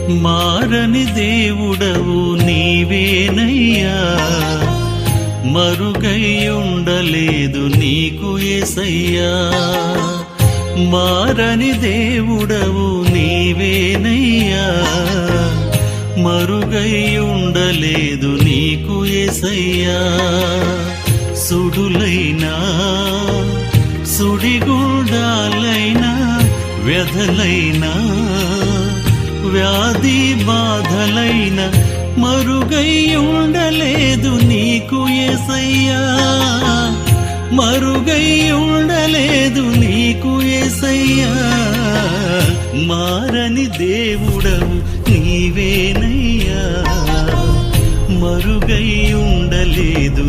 మారని దేవుడవు నీవేనయ్యా, మరుగై ఉండలేదు నీకు యేసయ్యా. మారని దేవుడవు నీవేనయ్యా, మరుగై ఉండలేదు నీకు యేసయ్యా. సుడులైనా సుడిగుండాలైనా వ్యధలైనా వ్యాధి బాధలైన మరుగై ఉండలేదు నీకు యేసయ్యా, మరుగై ఉండలేదు నీకు యేసయ్యా. మారని దేవుడవు నీవేనయ్యా, మరుగై ఉండలేదు